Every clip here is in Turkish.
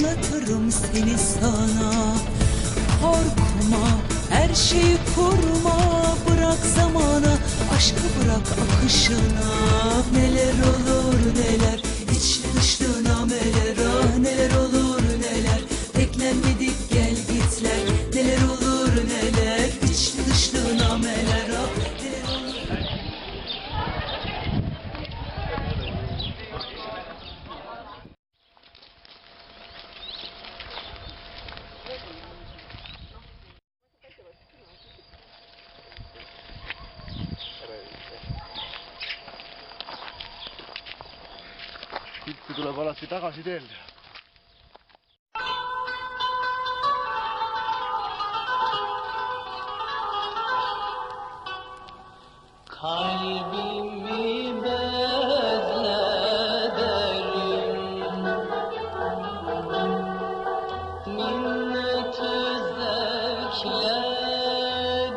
hatırlatırım seni sana. Korkma, her şeyi kurma, bırak zamana, aşkı bırak akışına. Neler olur neler, hiç dıştığına meler, ah neler olur neler, beklenmedik gel gitler. Neler olur neler, hiç dıştığına meler, ah neler olur. Siit tuleb alati tagasi teelde. Kalbimi bezlederim, minneti zevkle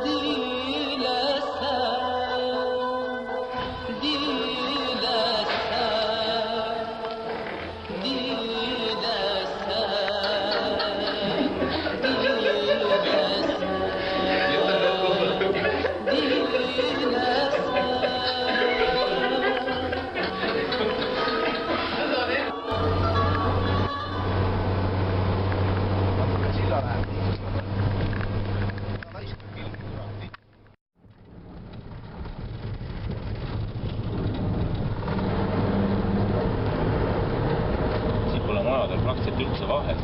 dilesem, Siit pole majadel praktiliselt üldse vahet.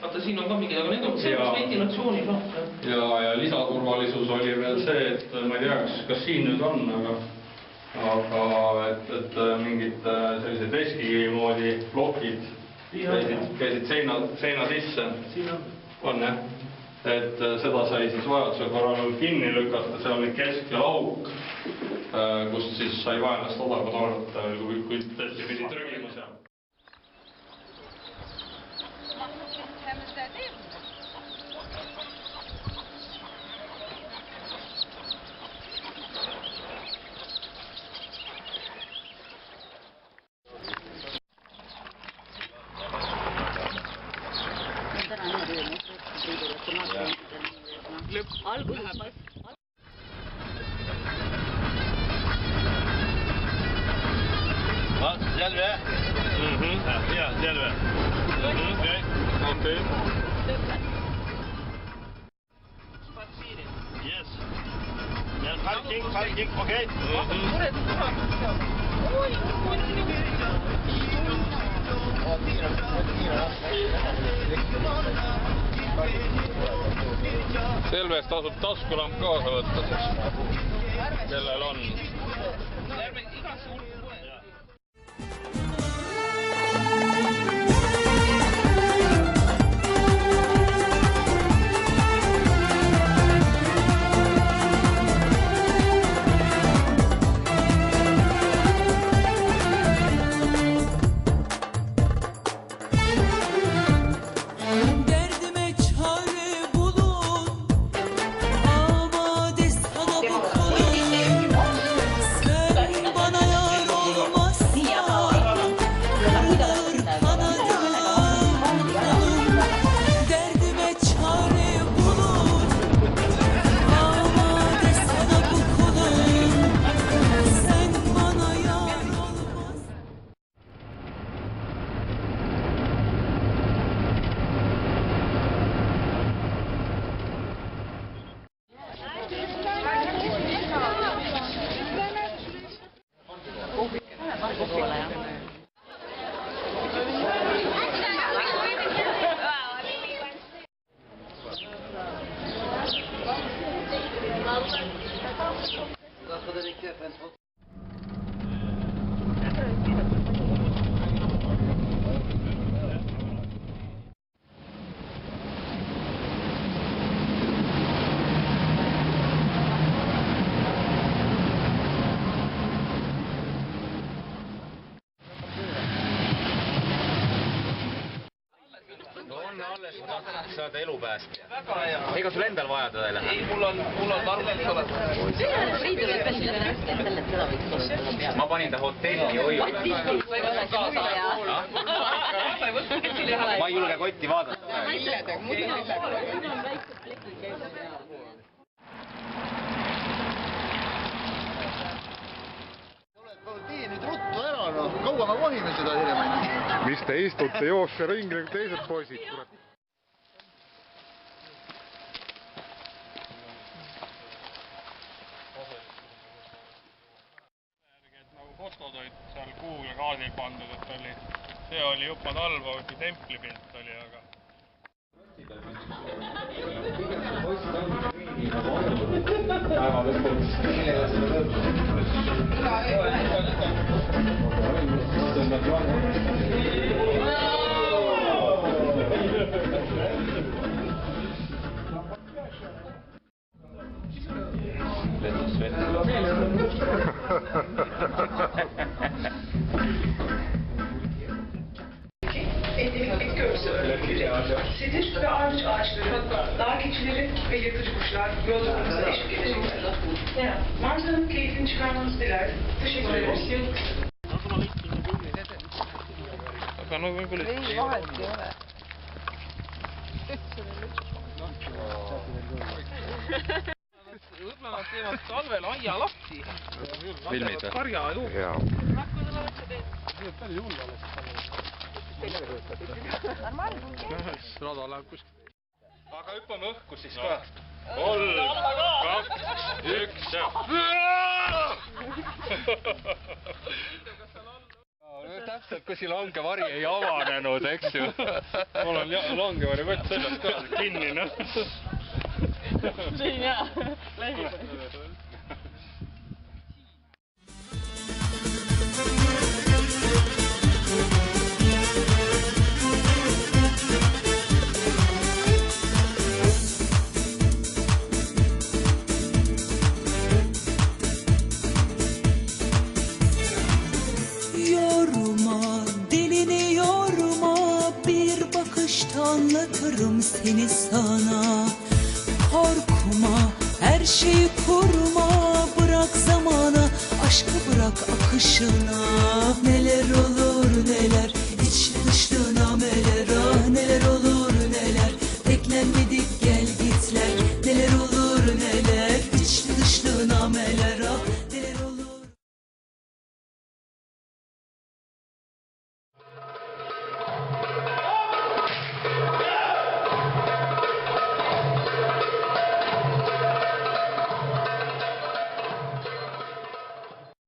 Vaata, siin on ka mingid, aga need on ventilatsiooni ka. Ja lisaturvalisus oli veel see, et ma ei tea, kas siin nüüd on, aga et mingid sellised veski moodi plokid käisid seina sisse. On jah. Et seda sai siis vajaduse korral kinni lükata, see oli keskle auk, kust siis sai vaenlast odaga tornata, kui tõesti pidi trügima seal. Selve? Jaa, selve. Okei. Yes. Ja, parking, okei. Selves tasub taskulamp kaasa võtta, kellel on. Bana yar olmazsa, kırılır kanat anna alles, ma tahan saada elu päästja. Ega sul endal vaja teda ei lähe? ei, mul on tarvis olemas. Ma panin ta hotelli hoiule. Ma ei julge kotti vaadata. Tee nüüd ruttu ära, no. Kaua me vahime seda elemendi? Mis te istute, joosse ringi nagu teised poisid, kurat. Nagu fotod olid seal Google kaardil pandud, et see oli Jupa Talbauti templi pilt oli, aga Etnik görsel örgüleri, sidir ve ardıç ağaçları, dağ keçileri ve yırtıcı kuşlar yolculuğumuza eşlik edecekler. Manzaranın keyfini çıkarmanızı diler. Teşekkür ederiz. aga no võib-olla ei, vahet ei ole. Võib-olla nad teevad talvel aia lahti. Filmid või? Karja ju. Jaa. rada läheb kuskil. Aga hüppame õhku siis ka. 3, 2, 1 ja... Täpselt, kui siin langevari ei avanenud, eks ju. Mul on langevari kott sellest ka kinni, noh. Siin jaa, lähib. Anlatırım seni sana. Korkma, her şeyi kurma, bırak zamana, aşkı bırak akışına. Neler olur neler, içli dışlı